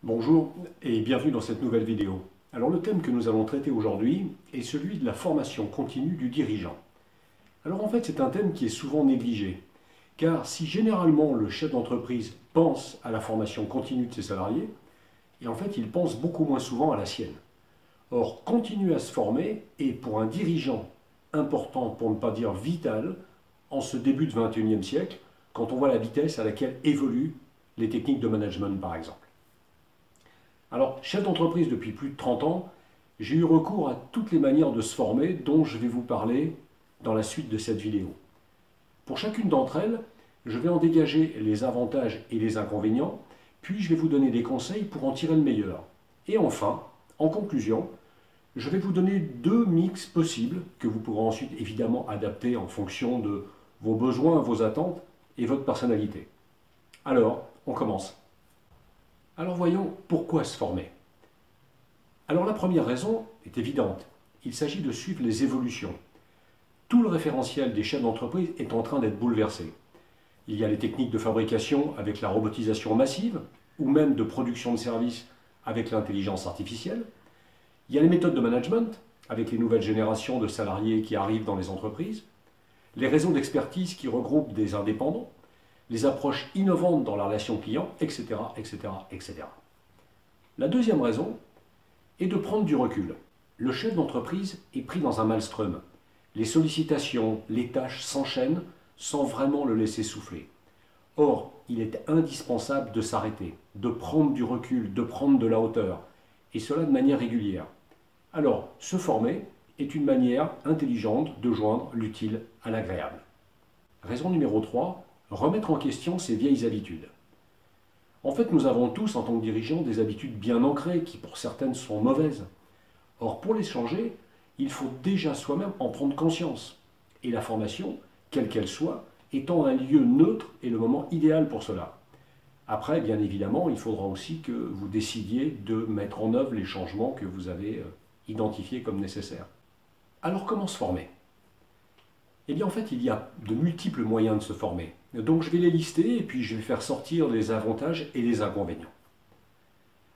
Bonjour et bienvenue dans cette nouvelle vidéo. Alors le thème que nous allons traiter aujourd'hui est celui de la formation continue du dirigeant. Alors en fait c'est un thème qui est souvent négligé, car si généralement le chef d'entreprise pense à la formation continue de ses salariés, et en fait il pense beaucoup moins souvent à la sienne. Or continuer à se former est pour un dirigeant important, pour ne pas dire vital, en ce début de 21e siècle, quand on voit la vitesse à laquelle évoluent les techniques de management par exemple. Alors, chef d'entreprise depuis plus de 30 ans, j'ai eu recours à toutes les manières de se former dont je vais vous parler dans la suite de cette vidéo. Pour chacune d'entre elles, je vais en dégager les avantages et les inconvénients, puis je vais vous donner des conseils pour en tirer le meilleur. Et enfin, en conclusion, je vais vous donner deux mix possibles que vous pourrez ensuite évidemment adapter en fonction de vos besoins, vos attentes et votre personnalité. Alors, on commence. Alors voyons pourquoi se former. Alors la première raison est évidente, il s'agit de suivre les évolutions. Tout le référentiel des chefs d'entreprise est en train d'être bouleversé. Il y a les techniques de fabrication avec la robotisation massive, ou même de production de services avec l'intelligence artificielle. Il y a les méthodes de management, avec les nouvelles générations de salariés qui arrivent dans les entreprises. Les réseaux d'expertise qui regroupent des indépendants. Les approches innovantes dans la relation client, etc., etc., etc. La deuxième raison est de prendre du recul. Le chef d'entreprise est pris dans un maelstrom. Les sollicitations, les tâches s'enchaînent sans vraiment le laisser souffler. Or, il est indispensable de s'arrêter, de prendre du recul, de prendre de la hauteur, et cela de manière régulière. Alors, se former est une manière intelligente de joindre l'utile à l'agréable. Raison numéro 3, remettre en question ses vieilles habitudes. En fait, nous avons tous, en tant que dirigeants, des habitudes bien ancrées qui, pour certaines, sont mauvaises. Or, pour les changer, il faut déjà soi-même en prendre conscience. Et la formation, quelle qu'elle soit, étant un lieu neutre et le moment idéal pour cela. Après, bien évidemment, il faudra aussi que vous décidiez de mettre en œuvre les changements que vous avez identifiés comme nécessaires. Alors, comment se former ? Eh bien, en fait, il y a de multiples moyens de se former. Donc, je vais les lister et puis je vais faire sortir les avantages et les inconvénients.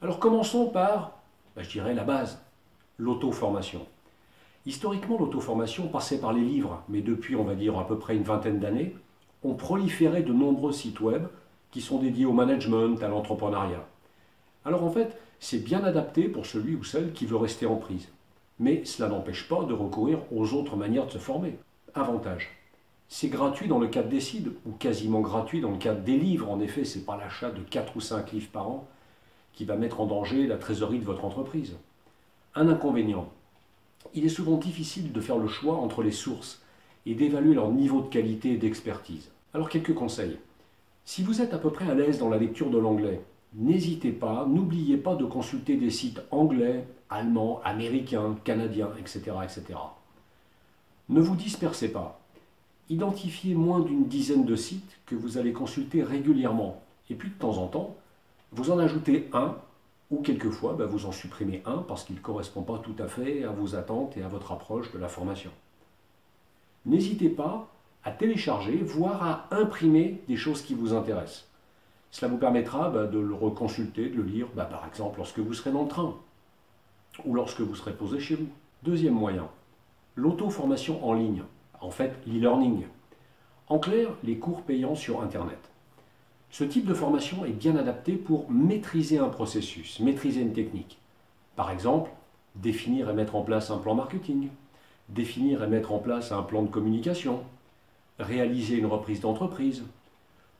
Alors, commençons par, je dirais, la base, l'auto-formation. Historiquement, l'auto-formation passait par les livres, mais depuis, on va dire, à peu près une vingtaine d'années, ont proliféré de nombreux sites web qui sont dédiés au management, à l'entrepreneuriat. Alors, en fait, c'est bien adapté pour celui ou celle qui veut rester en prise. Mais cela n'empêche pas de recourir aux autres manières de se former. Avantage. C'est gratuit dans le cadre des CID, ou quasiment gratuit dans le cadre des livres. En effet, ce n'est pas l'achat de 4 ou 5 livres par an qui va mettre en danger la trésorerie de votre entreprise. Un inconvénient. Il est souvent difficile de faire le choix entre les sources et d'évaluer leur niveau de qualité et d'expertise. Alors quelques conseils. Si vous êtes à peu près à l'aise dans la lecture de l'anglais, n'hésitez pas, n'oubliez pas de consulter des sites anglais, allemands, américains, canadiens, etc., etc. Ne vous dispersez pas. Identifiez moins d'une dizaine de sites que vous allez consulter régulièrement. Et puis de temps en temps, vous en ajoutez un, ou quelquefois vous en supprimez un parce qu'il ne correspond pas tout à fait à vos attentes et à votre approche de la formation. N'hésitez pas à télécharger, voire à imprimer des choses qui vous intéressent. Cela vous permettra de le reconsulter, de le lire, par exemple lorsque vous serez dans le train, ou lorsque vous serez posé chez vous. Deuxième moyen. L'auto-formation en ligne, en fait l'e-learning. En clair, les cours payants sur Internet. Ce type de formation est bien adapté pour maîtriser un processus, maîtriser une technique. Par exemple, définir et mettre en place un plan marketing, définir et mettre en place un plan de communication, réaliser une reprise d'entreprise,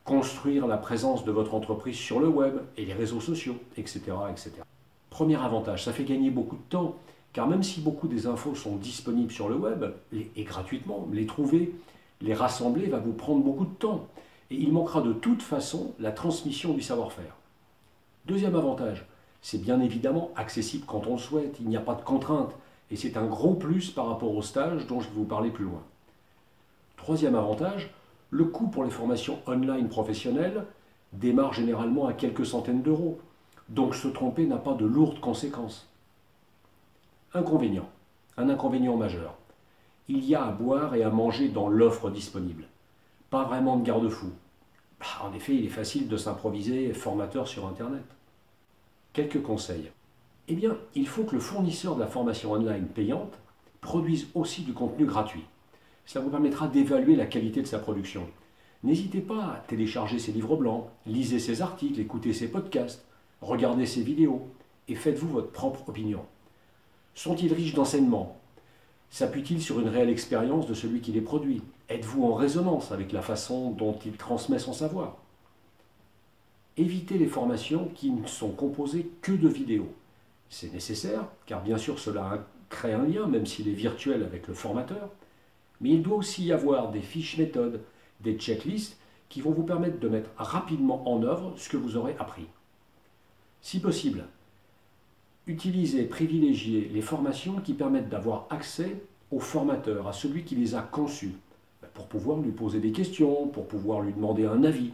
construire la présence de votre entreprise sur le web et les réseaux sociaux, etc., etc. Premier avantage, ça fait gagner beaucoup de temps. Car même si beaucoup des infos sont disponibles sur le web, et gratuitement, les trouver, les rassembler va vous prendre beaucoup de temps. Et il manquera de toute façon la transmission du savoir-faire. Deuxième avantage, c'est bien évidemment accessible quand on le souhaite, il n'y a pas de contraintes. Et c'est un gros plus par rapport au stage dont je vais vous parler plus loin. Troisième avantage, le coût pour les formations online professionnelles démarre généralement à quelques centaines d'euros. Donc se tromper n'a pas de lourdes conséquences. Inconvénient. Un inconvénient majeur. Il y a à boire et à manger dans l'offre disponible. Pas vraiment de garde-fou. En effet, il est facile de s'improviser formateur sur Internet. Quelques conseils. Eh bien, il faut que le fournisseur de la formation online payante produise aussi du contenu gratuit. Cela vous permettra d'évaluer la qualité de sa production. N'hésitez pas à télécharger ses livres blancs, lisez ses articles, écoutez ses podcasts, regardez ses vidéos et faites-vous votre propre opinion. Sont-ils riches d'enseignements? S'appuient-ils sur une réelle expérience de celui qui les produit? Êtes-vous en résonance avec la façon dont il transmet son savoir? Évitez les formations qui ne sont composées que de vidéos. C'est nécessaire, car bien sûr cela crée un lien, même s'il est virtuel avec le formateur, mais il doit aussi y avoir des fiches méthodes, des checklists qui vont vous permettre de mettre rapidement en œuvre ce que vous aurez appris. Si possible, utilisez, privilégiez les formations qui permettent d'avoir accès au formateur, à celui qui les a conçues, pour pouvoir lui poser des questions, pour pouvoir lui demander un avis.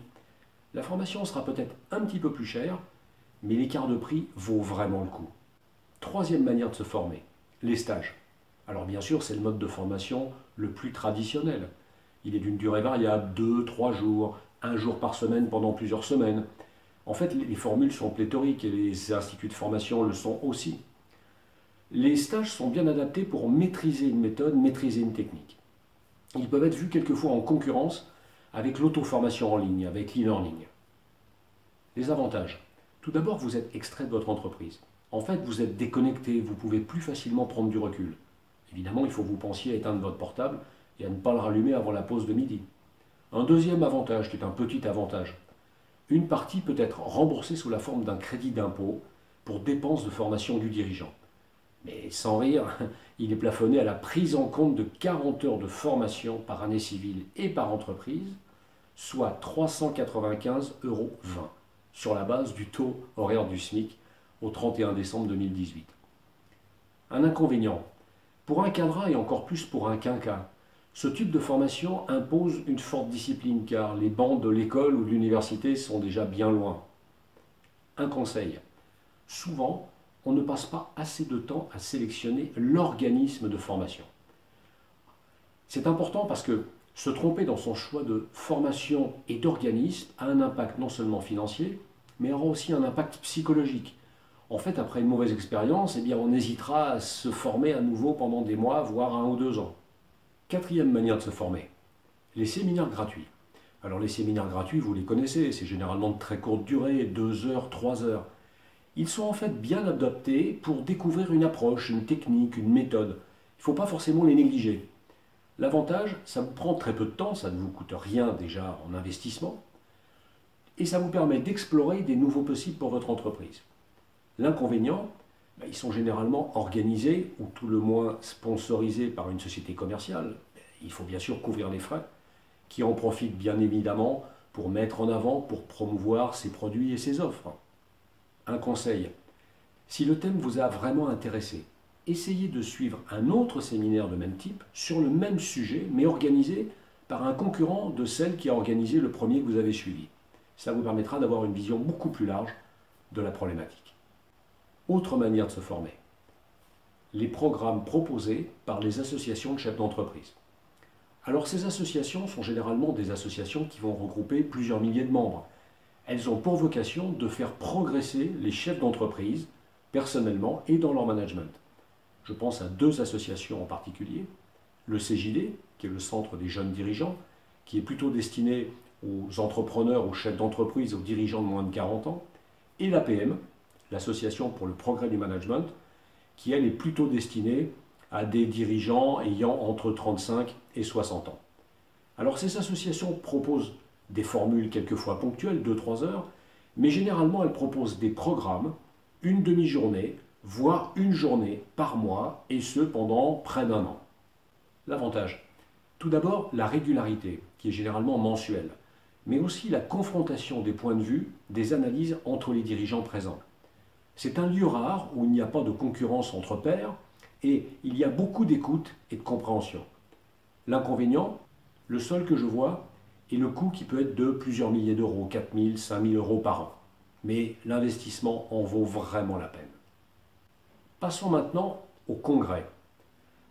La formation sera peut-être un petit peu plus chère, mais l'écart de prix vaut vraiment le coup. Troisième manière de se former, les stages. Alors bien sûr, c'est le mode de formation le plus traditionnel. Il est d'une durée variable, 2, 3 jours, 1 jour par semaine pendant plusieurs semaines. En fait, les formules sont pléthoriques et les instituts de formation le sont aussi. Les stages sont bien adaptés pour maîtriser une méthode, maîtriser une technique. Ils peuvent être vus quelquefois en concurrence avec l'auto-formation en ligne, avec l'e-learning. Les avantages. Tout d'abord, vous êtes extrait de votre entreprise. En fait, vous êtes déconnecté, vous pouvez plus facilement prendre du recul. Évidemment, il faut que vous pensiez à éteindre votre portable et à ne pas le rallumer avant la pause de midi. Un deuxième avantage, qui est un petit avantage. Une partie peut être remboursée sous la forme d'un crédit d'impôt pour dépenses de formation du dirigeant. Mais sans rire, il est plafonné à la prise en compte de 40 heures de formation par année civile et par entreprise, soit 395,20 € sur la base du taux horaire du SMIC au 31 décembre 2018. Un inconvénient. Pour un cadre et encore plus pour un quinca, ce type de formation impose une forte discipline car les bancs de l'école ou de l'université sont déjà bien loin. Un conseil. Souvent, on ne passe pas assez de temps à sélectionner l'organisme de formation. C'est important parce que se tromper dans son choix de formation et d'organisme a un impact non seulement financier, mais aura aussi un impact psychologique. En fait, après une mauvaise expérience, eh bien, on hésitera à se former à nouveau pendant des mois, voire 1 ou 2 ans. Quatrième manière de se former, les séminaires gratuits. Alors les séminaires gratuits, vous les connaissez, c'est généralement de très courte durée, 2 heures, 3 heures. Ils sont en fait bien adaptés pour découvrir une approche, une technique, une méthode. Il ne faut pas forcément les négliger. L'avantage, ça vous prend très peu de temps, ça ne vous coûte rien déjà en investissement, et ça vous permet d'explorer des nouveaux possibles pour votre entreprise. L'inconvénient, ils sont généralement organisés, ou tout le moins sponsorisés par une société commerciale. Il faut bien sûr couvrir les frais, qui en profitent bien évidemment pour mettre en avant, pour promouvoir ses produits et ses offres. Un conseil, si le thème vous a vraiment intéressé, essayez de suivre un autre séminaire de même type, sur le même sujet, mais organisé par un concurrent de celle qui a organisé le premier que vous avez suivi. Ça vous permettra d'avoir une vision beaucoup plus large de la problématique. Autre manière de se former, les programmes proposés par les associations de chefs d'entreprise. Alors ces associations sont généralement des associations qui vont regrouper plusieurs milliers de membres. Elles ont pour vocation de faire progresser les chefs d'entreprise, personnellement et dans leur management. Je pense à 2 associations en particulier, le CJD, qui est le Centre des jeunes dirigeants, qui est plutôt destiné aux entrepreneurs, aux chefs d'entreprise, aux dirigeants de moins de 40 ans, et l'APM, l'Association pour le progrès du management, qui elle est plutôt destinée à des dirigeants ayant entre 35 et 60 ans. Alors ces associations proposent des formules quelquefois ponctuelles, 2-3 heures, mais généralement elles proposent des programmes, une demi-journée, voire une journée par mois, et ce pendant près d'1 an. L'avantage, tout d'abord la régularité, qui est généralement mensuelle, mais aussi la confrontation des points de vue, des analyses entre les dirigeants présents. C'est un lieu rare où il n'y a pas de concurrence entre pairs et il y a beaucoup d'écoute et de compréhension. L'inconvénient, le seul que je vois, est le coût qui peut être de plusieurs milliers d'euros, 4 000, 5 000 € par an. Mais l'investissement en vaut vraiment la peine. Passons maintenant au congrès.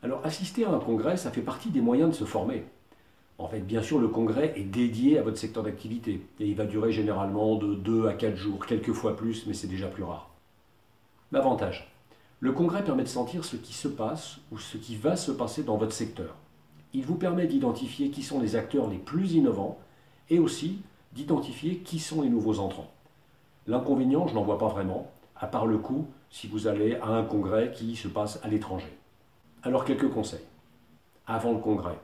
Alors assister à un congrès, ça fait partie des moyens de se former. En fait, bien sûr, le congrès est dédié à votre secteur d'activité et il va durer généralement de 2 à 4 jours, quelquefois plus, mais c'est déjà plus rare. L'avantage. Le congrès permet de sentir ce qui se passe ou ce qui va se passer dans votre secteur. Il vous permet d'identifier qui sont les acteurs les plus innovants et aussi d'identifier qui sont les nouveaux entrants. L'inconvénient, je n'en vois pas vraiment, à part le coût si vous allez à un congrès qui se passe à l'étranger. Alors quelques conseils. Avant le congrès.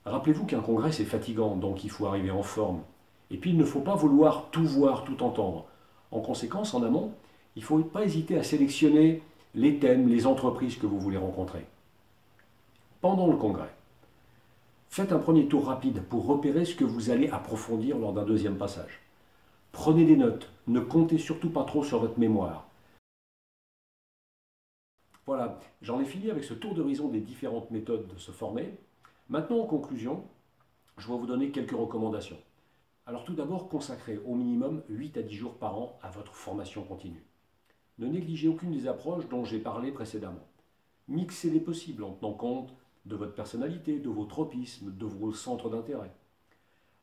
Rappelez-vous qu'un congrès c'est fatigant, donc il faut arriver en forme. Et puis il ne faut pas vouloir tout voir, tout entendre. En conséquence, en amont, il ne faut pas hésiter à sélectionner les thèmes, les entreprises que vous voulez rencontrer. Pendant le congrès, faites un premier tour rapide pour repérer ce que vous allez approfondir lors d'un deuxième passage. Prenez des notes, ne comptez surtout pas trop sur votre mémoire. Voilà, j'en ai fini avec ce tour d'horizon des différentes méthodes de se former. Maintenant, en conclusion, je vais vous donner quelques recommandations. Alors tout d'abord, consacrez au minimum 8 à 10 jours par an à votre formation continue. Ne négligez aucune des approches dont j'ai parlé précédemment. Mixez les possibles en tenant compte de votre personnalité, de vos tropismes, de vos centres d'intérêt.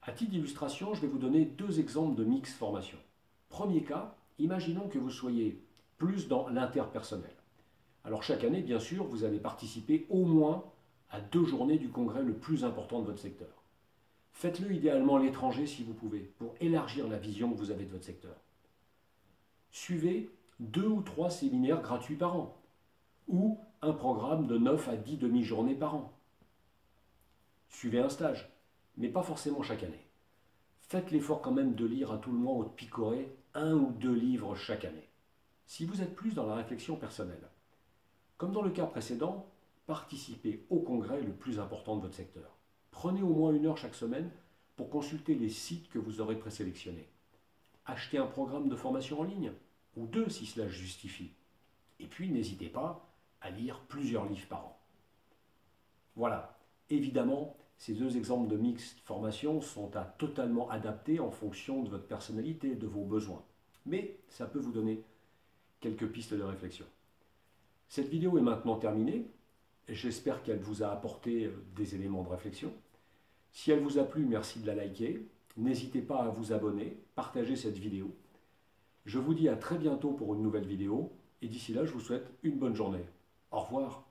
À titre d'illustration, je vais vous donner 2 exemples de mix formation. Premier cas, imaginons que vous soyez plus dans l'interpersonnel. Alors chaque année, bien sûr, vous allez participer au moins à 2 journées du congrès le plus important de votre secteur. Faites-le idéalement à l'étranger si vous pouvez, pour élargir la vision que vous avez de votre secteur. Suivez 2 ou 3 séminaires gratuits par an, ou un programme de 9 à 10 demi-journées par an. Suivez un stage, mais pas forcément chaque année. Faites l'effort quand même de lire à tout le moins ou de picorer 1 ou 2 livres chaque année. Si vous êtes plus dans la réflexion personnelle, comme dans le cas précédent, participez au congrès le plus important de votre secteur. Prenez au moins 1 heure chaque semaine pour consulter les sites que vous aurez présélectionnés. Achetez un programme de formation en ligne, ou 2 si cela justifie. Et puis n'hésitez pas à lire plusieurs livres par an. Voilà, évidemment, ces 2 exemples de mix formation sont à totalement adapter en fonction de votre personnalité, de vos besoins. Mais ça peut vous donner quelques pistes de réflexion. Cette vidéo est maintenant terminée. J'espère qu'elle vous a apporté des éléments de réflexion. Si elle vous a plu, merci de la liker. N'hésitez pas à vous abonner, partager cette vidéo. Je vous dis à très bientôt pour une nouvelle vidéo. Et d'ici là, je vous souhaite une bonne journée. Au revoir.